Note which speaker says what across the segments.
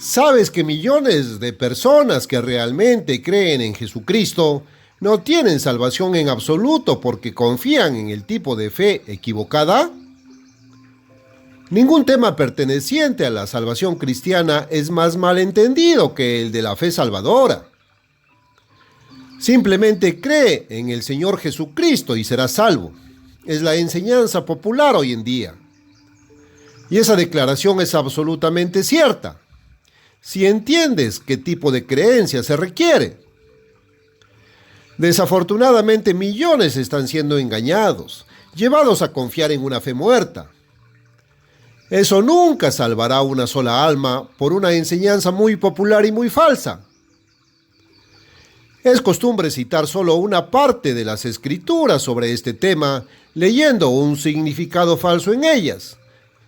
Speaker 1: ¿Sabes que millones de personas que realmente creen en Jesucristo no tienen salvación en absoluto porque confían en el tipo de fe equivocada? Ningún tema perteneciente a la salvación cristiana es más malentendido que el de la fe salvadora. Simplemente cree en el Señor Jesucristo y serás salvo. Es la enseñanza popular hoy en día. Y esa declaración es absolutamente cierta, si entiendes qué tipo de creencia se requiere. Desafortunadamente, millones están siendo engañados, llevados a confiar en una fe muerta. Eso nunca salvará una sola alma por una enseñanza muy popular y muy falsa. Es costumbre citar solo una parte de las escrituras sobre este tema, leyendo un significado falso en ellas.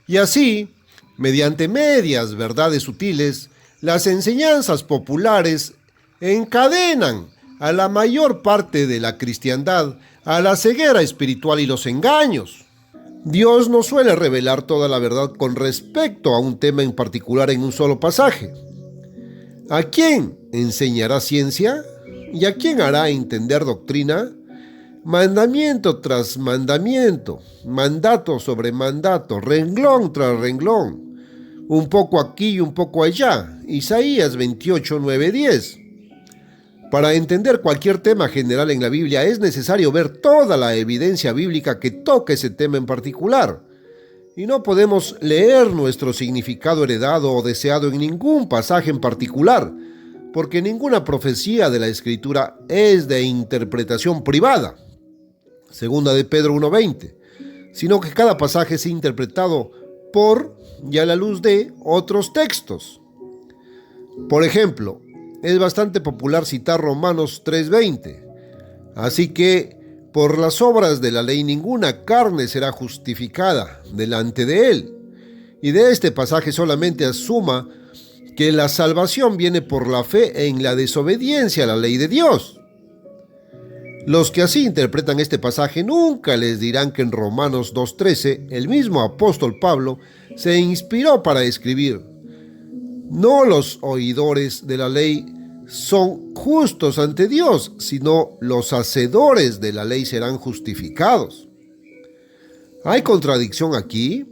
Speaker 1: Y así, mediante medias verdades sutiles, las enseñanzas populares encadenan a la mayor parte de la cristiandad a la ceguera espiritual y los engaños. Dios no suele revelar toda la verdad con respecto a un tema en particular en un solo pasaje. ¿A quién enseñará ciencia? ¿Y a quién hará entender doctrina? Mandamiento tras mandamiento, mandato sobre mandato, renglón tras renglón, un poco aquí y un poco allá. Isaías 28, 9, 10. Para entender cualquier tema general en la Biblia es necesario ver toda la evidencia bíblica que toca ese tema en particular. Y no podemos leer nuestro significado heredado o deseado en ningún pasaje en particular, porque ninguna profecía de la Escritura es de interpretación privada, segunda de Pedro 1:20, sino que cada pasaje es interpretado por y a la luz de otros textos. Por ejemplo, es bastante popular citar Romanos 3:20, así que por las obras de la ley ninguna carne será justificada delante de él. Y de este pasaje solamente asuma que la salvación viene por la fe en la desobediencia a la ley de Dios. Los que así interpretan este pasaje nunca les dirán que en Romanos 2:13 el mismo apóstol Pablo se inspiró para escribir: no los oidores de la ley son justos ante Dios, sino los hacedores de la ley serán justificados. ¿Hay contradicción aquí?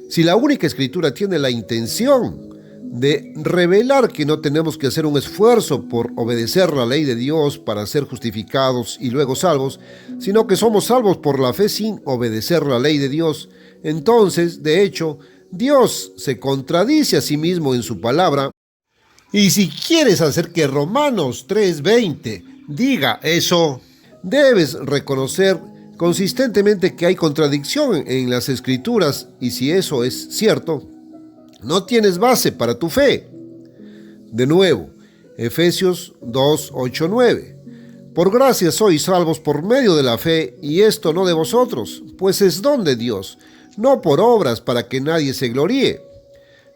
Speaker 1: Si la única escritura tiene la intención de revelar que no tenemos que hacer un esfuerzo por obedecer la ley de Dios para ser justificados y luego salvos, sino que somos salvos por la fe sin obedecer la ley de Dios, entonces, de hecho, Dios se contradice a sí mismo en su palabra. Y si quieres hacer que Romanos 3:20 diga eso, debes reconocer consistentemente que hay contradicción en las escrituras, y si eso es cierto, no tienes base para tu fe. De nuevo, Efesios 2:8, 9. Por gracia sois salvos por medio de la fe, y esto no de vosotros, pues es don de Dios, no por obras para que nadie se gloríe.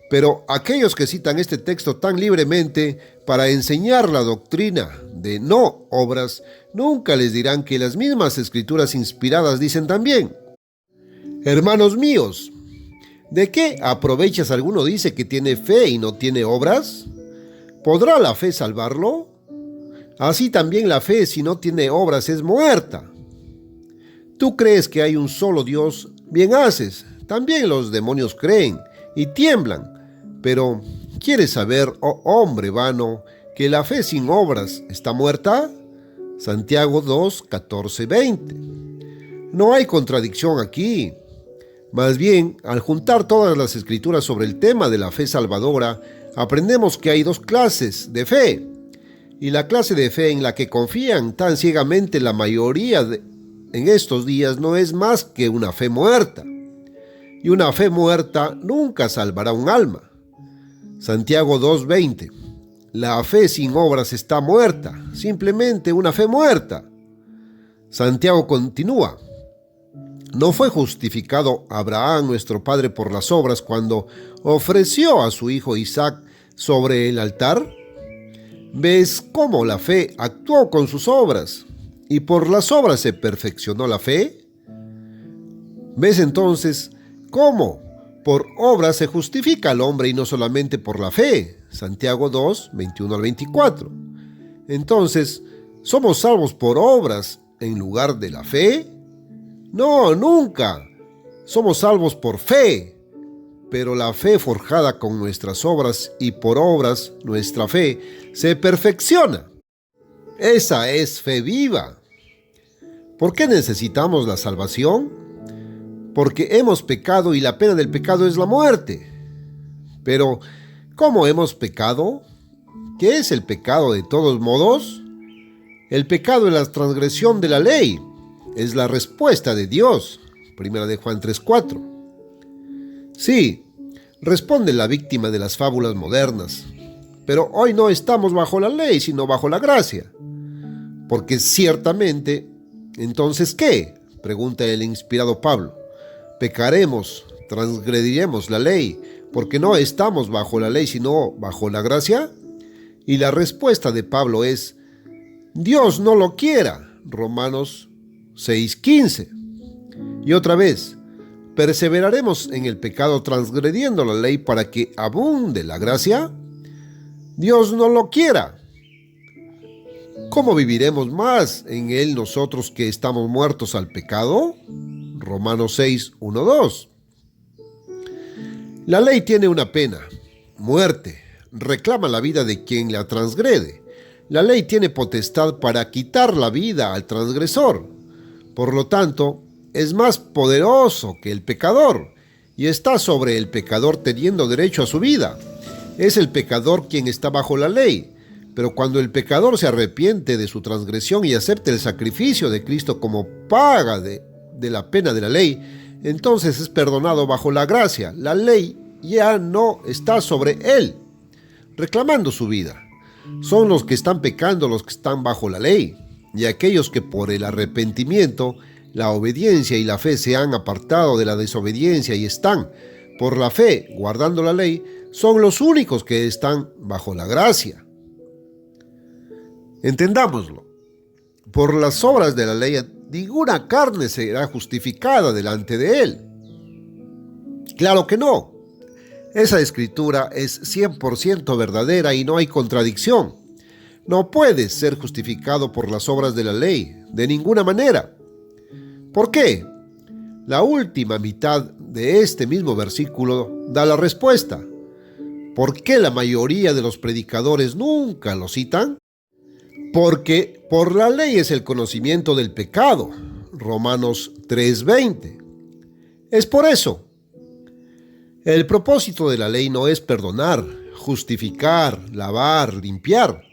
Speaker 1: Pero aquellos que citan este texto tan libremente para enseñar la doctrina de no obras, nunca les dirán que las mismas escrituras inspiradas dicen también: hermanos míos, ¿de qué aprovecha si alguno dice que tiene fe y no tiene obras? ¿Podrá la fe salvarlo? Así también la fe, si no tiene obras, es muerta. ¿Tú crees que hay un solo Dios? Bien haces. También los demonios creen y tiemblan. Pero, ¿quieres saber, oh hombre vano, que la fe sin obras está muerta? Santiago 2, 14, 20. No hay contradicción aquí. Más bien, al juntar todas las escrituras sobre el tema de la fe salvadora, aprendemos que hay dos clases de fe. Y la clase de fe en la que confían tan ciegamente la mayoría en estos días no es más que una fe muerta. Y una fe muerta nunca salvará un alma. Santiago 2:20. La fe sin obras está muerta, simplemente una fe muerta. Santiago continúa: ¿no fue justificado Abraham nuestro padre por las obras cuando ofreció a su hijo Isaac sobre el altar? ¿Ves cómo la fe actuó con sus obras y por las obras se perfeccionó la fe? ¿Ves entonces cómo Por obras se justifica al hombre y no solamente por la fe. Santiago 2, 21 al 24. Entonces, ¿somos salvos por obras en lugar de la fe? No, nunca. Somos salvos por fe. Pero la fe forjada con nuestras obras y por obras, nuestra fe, se perfecciona. Esa es fe viva. ¿Por qué necesitamos la salvación? Porque hemos pecado y la pena del pecado es la muerte. Pero, ¿cómo hemos pecado? ¿Qué es el pecado de todos modos? El pecado es la transgresión de la ley. Es la respuesta de Dios. Primera de Juan 3:4. Sí, responde la víctima de las fábulas modernas. Pero hoy no estamos bajo la ley, sino bajo la gracia. Porque ciertamente, ¿entonces qué? Pregunta el inspirado Pablo. ¿Pecaremos, transgrediremos la ley, porque no estamos bajo la ley, sino bajo la gracia? Y la respuesta de Pablo es, Dios no lo quiera. Romanos 6:15. Y otra vez, ¿perseveraremos en el pecado transgrediendo la ley para que abunde la gracia? Dios no lo quiera. ¿Cómo viviremos más en él nosotros que estamos muertos al pecado? Romanos 6, 1, 2. La ley tiene una pena, muerte, reclama la vida de quien la transgrede. La ley tiene potestad para quitar la vida al transgresor. Por lo tanto, es más poderoso que el pecador y está sobre el pecador teniendo derecho a su vida. Es el pecador quien está bajo la ley, pero cuando el pecador se arrepiente de su transgresión y acepta el sacrificio de Cristo como paga de la pena de la ley, entonces es perdonado bajo la gracia. La ley ya no está sobre él, reclamando su vida. Son los que están pecando los que están bajo la ley, y aquellos que por el arrepentimiento, la obediencia y la fe se han apartado de la desobediencia y están, por la fe, guardando la ley, son los únicos que están bajo la gracia. Entendámoslo. Por las obras de la ley, ninguna carne será justificada delante de él. Claro que no. Esa escritura es 100% verdadera y no hay contradicción. No puedes ser justificado por las obras de la ley, de ninguna manera. ¿Por qué? La última mitad de este mismo versículo da la respuesta. ¿Por qué la mayoría de los predicadores nunca lo citan? Porque por la ley es el conocimiento del pecado. Romanos 3:20. Es por eso. El propósito de la ley no es perdonar, justificar, lavar, limpiar.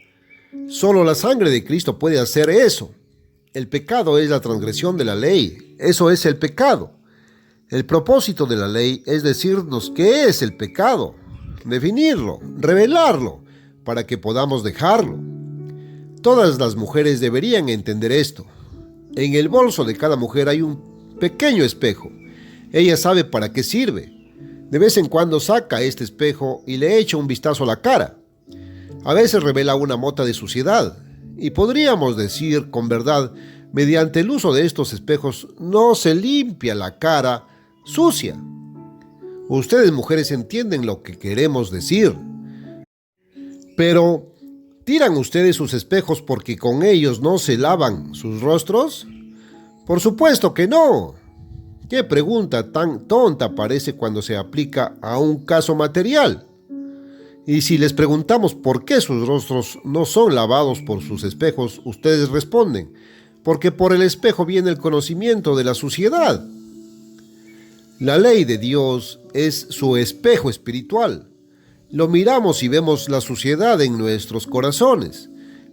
Speaker 1: Solo la sangre de Cristo puede hacer eso. El pecado es la transgresión de la ley. Eso es el pecado. El propósito de la ley es decirnos qué es el pecado, definirlo, revelarlo, para que podamos dejarlo. Todas las mujeres deberían entender esto. En el bolso de cada mujer hay un pequeño espejo. Ella sabe para qué sirve. De vez en cuando saca este espejo y le echa un vistazo a la cara. A veces revela una mota de suciedad. Y podríamos decir con verdad, mediante el uso de estos espejos no se limpia la cara sucia. Ustedes mujeres entienden lo que queremos decir. Pero, ¿tiran ustedes sus espejos porque con ellos no se lavan sus rostros? Por supuesto que no. ¿Qué pregunta tan tonta parece cuando se aplica a un caso material? Y si les preguntamos por qué sus rostros no son lavados por sus espejos, ustedes responden, porque por el espejo viene el conocimiento de la suciedad. La ley de Dios es su espejo espiritual. Lo miramos y vemos la suciedad en nuestros corazones,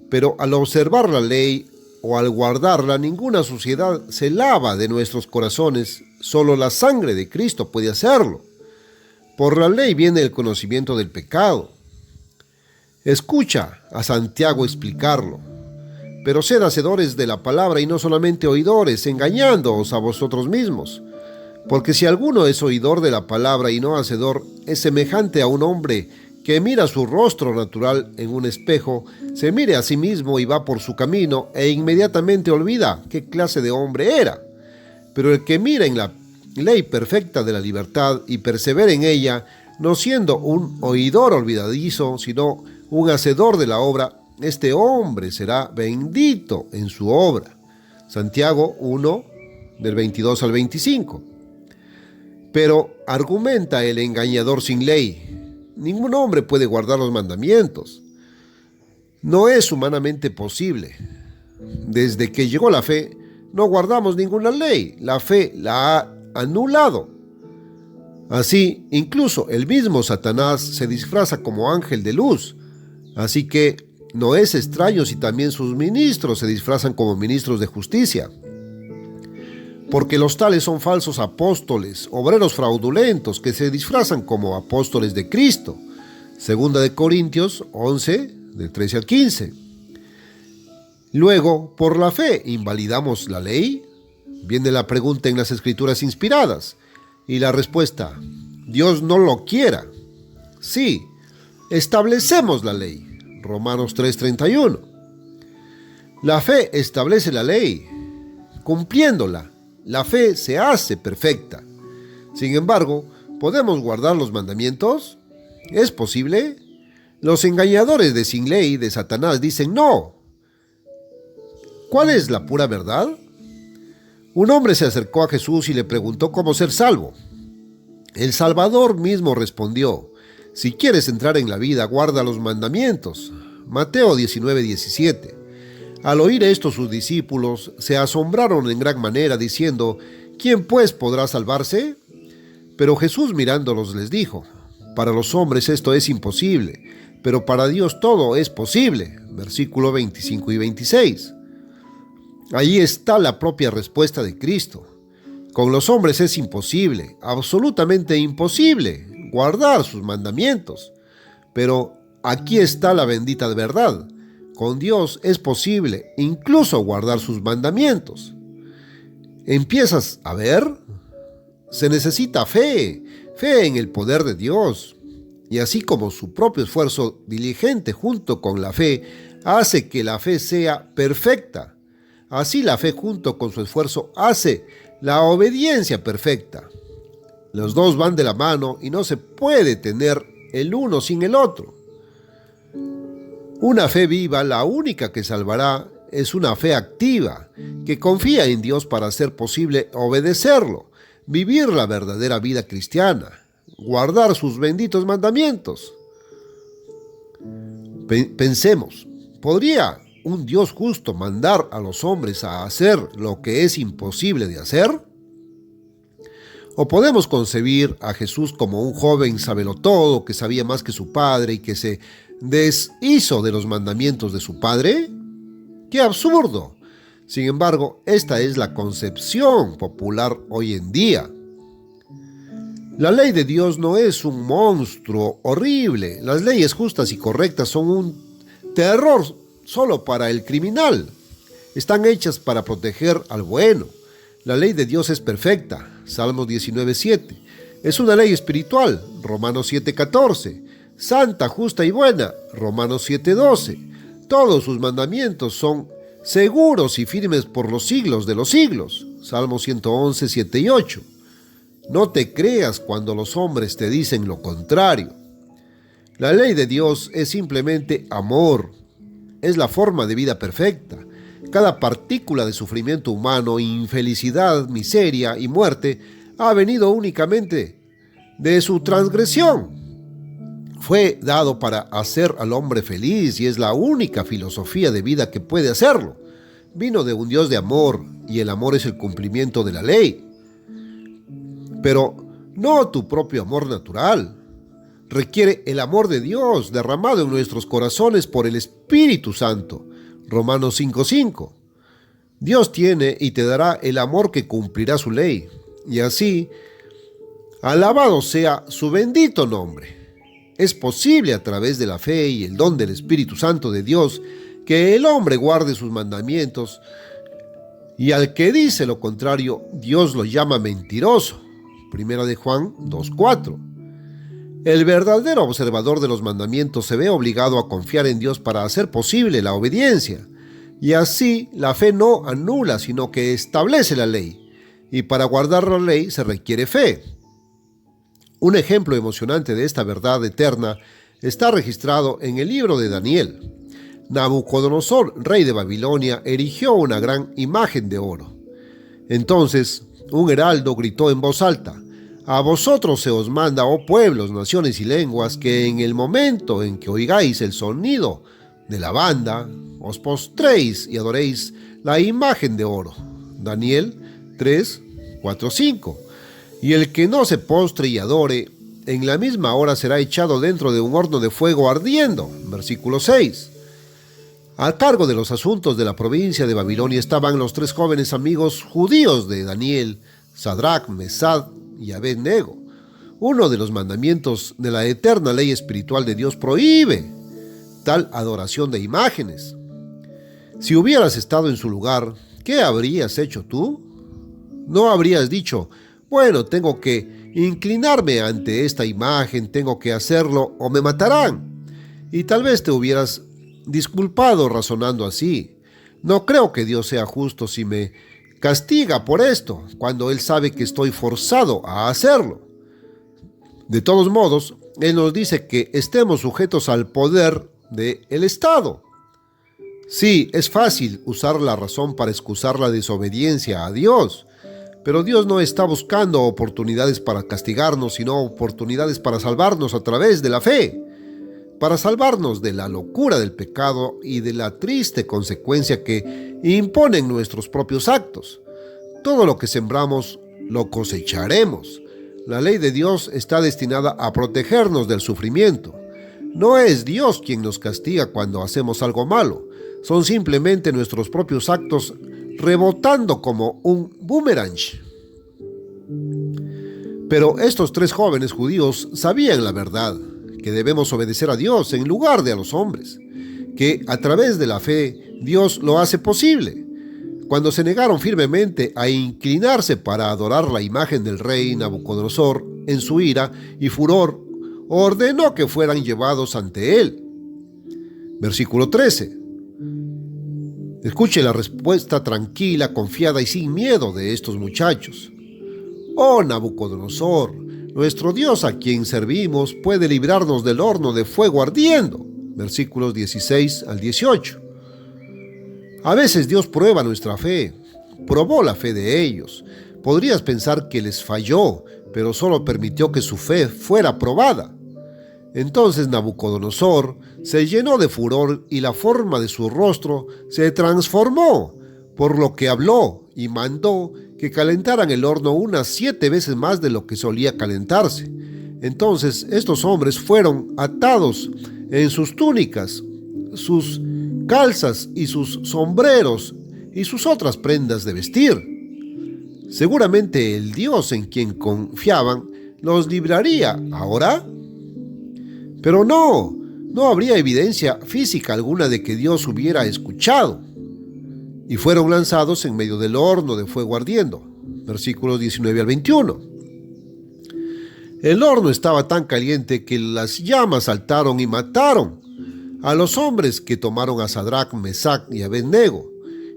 Speaker 1: pero al observar la ley o al guardarla, ninguna suciedad se lava de nuestros corazones, solo la sangre de Cristo puede hacerlo. Por la ley viene el conocimiento del pecado. Escucha a Santiago explicarlo. Pero sed hacedores de la palabra y no solamente oidores, engañándoos a vosotros mismos. Porque si alguno es oidor de la palabra y no hacedor, es semejante a un hombre que mira su rostro natural en un espejo, se mire a sí mismo y va por su camino e inmediatamente olvida qué clase de hombre era. Pero el que mira en la ley perfecta de la libertad y persevere en ella, no siendo un oidor olvidadizo, sino un hacedor de la obra, este hombre será bendito en su obra. Santiago 1, del 22 al 25. Pero argumenta el engañador sin ley: ningún hombre puede guardar los mandamientos. No es humanamente posible. Desde que llegó la fe, no guardamos ninguna ley. La fe la ha anulado. Así, incluso el mismo Satanás se disfraza como ángel de luz. Así que no es extraño si también sus ministros se disfrazan como ministros de justicia. Porque los tales son falsos apóstoles, obreros fraudulentos que se disfrazan como apóstoles de Cristo. Segunda de Corintios 11, del 13 al 15. Luego, ¿por la fe invalidamos la ley? Viene la pregunta en las Escrituras inspiradas. Y la respuesta: Dios no lo quiera. Sí, establecemos la ley. Romanos 3:31. La fe establece la ley. Cumpliéndola, la fe se hace perfecta. Sin embargo, ¿podemos guardar los mandamientos? ¿Es posible? Los engañadores de sin ley de Satanás dicen no. ¿Cuál es la pura verdad? Un hombre se acercó a Jesús y le preguntó cómo ser salvo. El Salvador mismo respondió: si quieres entrar en la vida, guarda los mandamientos. Mateo 19:17. Al oír esto, sus discípulos se asombraron en gran manera, diciendo: ¿quién pues podrá salvarse? Pero Jesús mirándolos les dijo: para los hombres esto es imposible, pero para Dios todo es posible. Versículo 25 y 26. Allí está la propia respuesta de Cristo. Con los hombres es imposible, absolutamente imposible, guardar sus mandamientos. Pero aquí está la bendita verdad. Con Dios es posible incluso guardar sus mandamientos. ¿Empiezas a ver? Se necesita fe en el poder de Dios. Y así como su propio esfuerzo diligente junto con la fe hace que la fe sea perfecta, así la fe junto con su esfuerzo hace la obediencia perfecta. Los dos van de la mano y no se puede tener el uno sin el otro. Una fe viva, la única que salvará, es una fe activa, que confía en Dios para hacer posible obedecerlo, vivir la verdadera vida cristiana, guardar sus benditos mandamientos. Pensemos, ¿podría un Dios justo mandar a los hombres a hacer lo que es imposible de hacer? ¿O podemos concebir a Jesús como un joven sabelotodo que sabía más que su padre y que se deshizo de los mandamientos de su padre? ¡Qué absurdo! Sin embargo, esta es la concepción popular hoy en día. La ley de Dios no es un monstruo horrible. Las leyes justas y correctas son un terror solo para el criminal. Están hechas para proteger al bueno. La ley de Dios es perfecta. Salmos 19:7. Es una ley espiritual. Romanos 7:14. Santa, justa y buena. Romanos 7:12. Todos sus mandamientos son seguros y firmes por los siglos de los siglos. Salmos 111, 7 y 8. No te creas cuando los hombres te dicen lo contrario. La ley de Dios es simplemente amor. Es la forma de vida perfecta. Cada partícula de sufrimiento humano, infelicidad, miseria y muerte ha venido únicamente de su transgresión. Fue dado para hacer al hombre feliz y es la única filosofía de vida que puede hacerlo. Vino de un Dios de amor y el amor es el cumplimiento de la ley. Pero no tu propio amor natural. Requiere el amor de Dios derramado en nuestros corazones por el Espíritu Santo. Romanos 5:5. Dios tiene y te dará el amor que cumplirá su ley. Y así, alabado sea su bendito nombre. Es posible a través de la fe y el don del Espíritu Santo de Dios que el hombre guarde sus mandamientos. Y al que dice lo contrario, Dios lo llama mentiroso. Primera de Juan 2:4. El verdadero observador de los mandamientos se ve obligado a confiar en Dios para hacer posible la obediencia. Y así la fe no anula, sino que establece la ley. y para guardar la ley se requiere fe. Un ejemplo emocionante de esta verdad eterna está registrado en el libro de Daniel. Nabucodonosor, rey de Babilonia, erigió una gran imagen de oro. Entonces, un heraldo gritó en voz alta: «A vosotros se os manda, oh pueblos, naciones y lenguas, que en el momento en que oigáis el sonido de la banda, os postréis y adoréis la imagen de oro». Daniel 3, 4, 5. Y el que no se postre y adore, en la misma hora será echado dentro de un horno de fuego ardiendo. Versículo 6. A cargo de los asuntos de la provincia de Babilonia estaban los 3 jóvenes amigos judíos de Daniel, Sadrach, Mesach y Abed-nego. Uno de los mandamientos de la eterna ley espiritual de Dios prohíbe tal adoración de imágenes. Si hubieras estado en su lugar, ¿qué habrías hecho tú? No habrías dicho: «Bueno, tengo que inclinarme ante esta imagen, tengo que hacerlo o me matarán». Y tal vez te hubieras disculpado razonando así: «No creo que Dios sea justo si me castiga por esto, cuando Él sabe que estoy forzado a hacerlo». De todos modos, Él nos dice que estemos sujetos al poder del Estado. Sí, es fácil usar la razón para excusar la desobediencia a Dios, pero Dios no está buscando oportunidades para castigarnos, sino oportunidades para salvarnos a través de la fe, para salvarnos de la locura del pecado y de la triste consecuencia que imponen nuestros propios actos. Todo lo que sembramos, lo cosecharemos. La ley de Dios está destinada a protegernos del sufrimiento. No es Dios quien nos castiga cuando hacemos algo malo, son simplemente nuestros propios actos rebotando como un boomerang. Pero estos 3 jóvenes judíos sabían la verdad, que debemos obedecer a Dios en lugar de a los hombres, que a través de la fe Dios lo hace posible. Cuando se negaron firmemente a inclinarse para adorar la imagen del rey Nabucodonosor, en su ira y furor, ordenó que fueran llevados ante él. Versículo 13. Escuche la respuesta tranquila, confiada y sin miedo de estos muchachos. «Oh Nabucodonosor, nuestro Dios a quien servimos puede librarnos del horno de fuego ardiendo». Versículos 16 al 18. A veces Dios prueba nuestra fe, probó la fe de ellos. Podrías pensar que les falló, pero solo permitió que su fe fuera probada. Entonces Nabucodonosor se llenó de furor y la forma de su rostro se transformó, por lo que habló y mandó que calentaran el horno unas 7 veces más de lo que solía calentarse. Entonces estos hombres fueron atados en sus túnicas, sus calzas y sus sombreros y sus otras prendas de vestir. Seguramente el Dios en quien confiaban los libraría ahora. Pero no habría evidencia física alguna de que Dios hubiera escuchado. Y fueron lanzados en medio del horno de fuego ardiendo. Versículos 19 al 21. El horno estaba tan caliente que las llamas saltaron y mataron a los hombres que tomaron a Sadrach, Mesach y Abed-nego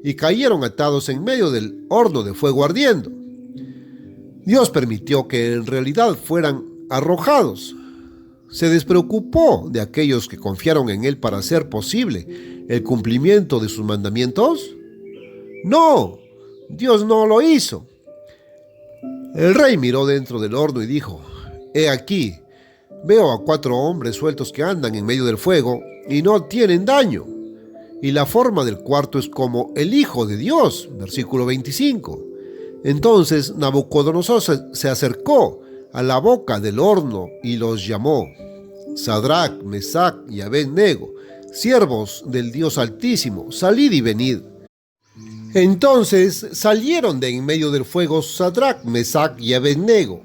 Speaker 1: y cayeron atados en medio del horno de fuego ardiendo. Dios permitió que en realidad fueran arrojados. ¿Se despreocupó de aquellos que confiaron en Él para hacer posible el cumplimiento de sus mandamientos? No, Dios no lo hizo. El rey miró dentro del horno y dijo: «He aquí, veo a 4 hombres sueltos que andan en medio del fuego y no tienen daño. Y la forma del cuarto es como el Hijo de Dios». Versículo 25. Entonces Nabucodonosor se acercó a la boca del horno y los llamó: «Sadrach, Mesach y Abed-nego, siervos del Dios Altísimo, salid y venid». Entonces salieron de en medio del fuego Sadrach, Mesach y Abed-nego.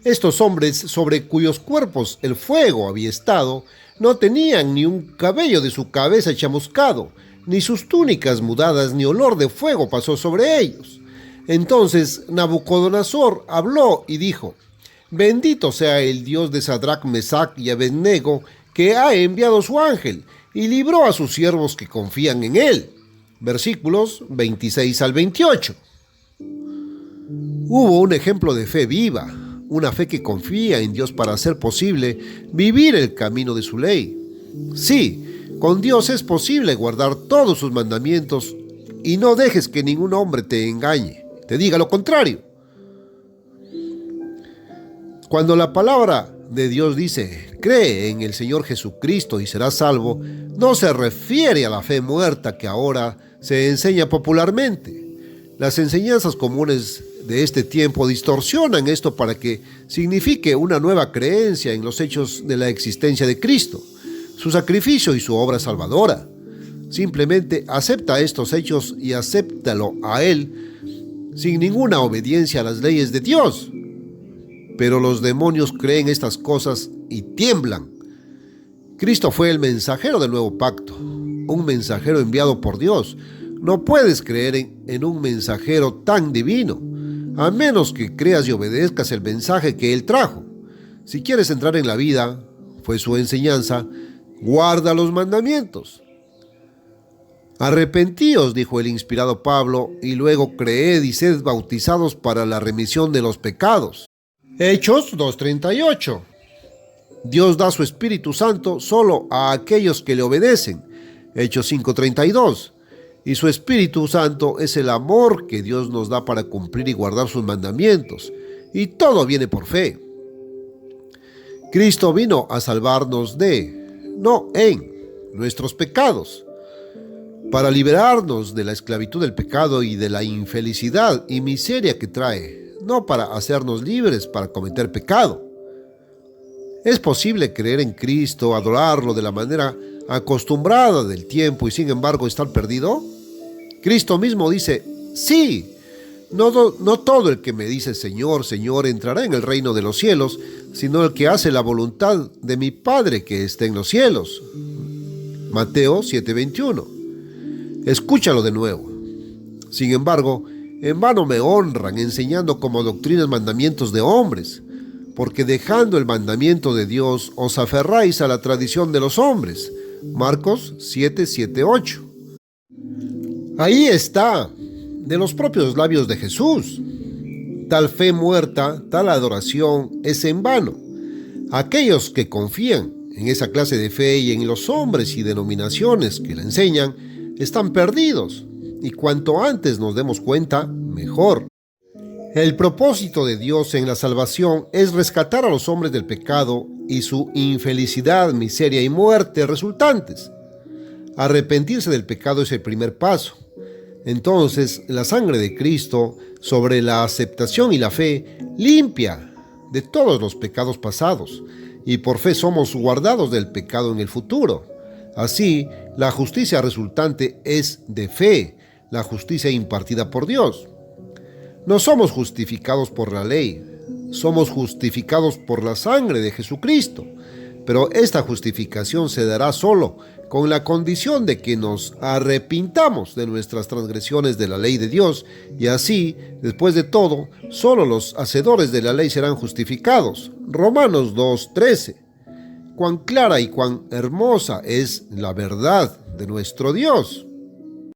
Speaker 1: Estos hombres, sobre cuyos cuerpos el fuego había estado, no tenían ni un cabello de su cabeza chamuscado, ni sus túnicas mudadas, ni olor de fuego pasó sobre ellos. Entonces Nabucodonosor habló y dijo: «Bendito sea el Dios de Sadrach, Mesach y Abed-nego, que ha enviado su ángel y libró a sus siervos que confían en él». Versículos 26 al 28. Hubo un ejemplo de fe viva, una fe que confía en Dios para hacer posible vivir el camino de su ley. Sí, con Dios es posible guardar todos sus mandamientos y no dejes que ningún hombre te engañe, te diga lo contrario. Cuando la palabra de Dios dice, cree en el Señor Jesucristo y serás salvo, no se refiere a la fe muerta que ahora se enseña popularmente. Las enseñanzas comunes de este tiempo distorsionan esto para que signifique una nueva creencia en los hechos de la existencia de Cristo, su sacrificio y su obra salvadora. Simplemente acepta estos hechos y acéptalo a Él sin ninguna obediencia a las leyes de Dios. Pero los demonios creen estas cosas y tiemblan. Cristo fue el mensajero del nuevo pacto, un mensajero enviado por Dios. No puedes creer en un mensajero tan divino, a menos que creas y obedezcas el mensaje que Él trajo. Si quieres entrar en la vida, fue su enseñanza, guarda los mandamientos. Arrepentíos, dijo el inspirado Pablo, y luego creed y sed bautizados para la remisión de los pecados. Hechos 2:38. Dios da su Espíritu Santo solo a aquellos que le obedecen. Hechos 5:32. Y su Espíritu Santo es el amor que Dios nos da para cumplir y guardar sus mandamientos. Y todo viene por fe. Cristo vino a salvarnos de, no en, nuestros pecados, para liberarnos de la esclavitud del pecado y de la infelicidad y miseria que trae, no para hacernos libres para cometer pecado. ¿Es posible creer en Cristo, adorarlo de la manera acostumbrada del tiempo y sin embargo estar perdido? Cristo mismo dice, sí, no todo el que me dice Señor, Señor entrará en el reino de los cielos, sino el que hace la voluntad de mi Padre que está en los cielos. Mateo 7:21. Escúchalo de nuevo. Sin embargo, en vano me honran enseñando como doctrinas mandamientos de hombres, porque dejando el mandamiento de Dios os aferráis a la tradición de los hombres. Marcos 7:7-8. Ahí está, de los propios labios de Jesús. Tal fe muerta, tal adoración es en vano. Aquellos que confían en esa clase de fe y en los hombres y denominaciones que la enseñan, están perdidos. Y cuanto antes nos demos cuenta, mejor. El propósito de Dios en la salvación es rescatar a los hombres del pecado y su infelicidad, miseria y muerte resultantes. Arrepentirse del pecado es el primer paso. Entonces, la sangre de Cristo sobre la aceptación y la fe limpia de todos los pecados pasados, y por fe somos guardados del pecado en el futuro. Así, la justicia resultante es de fe, la justicia impartida por Dios. No somos justificados por la ley, somos justificados por la sangre de Jesucristo. Pero esta justificación se dará solo con la condición de que nos arrepintamos de nuestras transgresiones de la ley de Dios, y así, después de todo, solo los hacedores de la ley serán justificados. Romanos 2:13. Cuán clara y cuán hermosa es la verdad de nuestro Dios.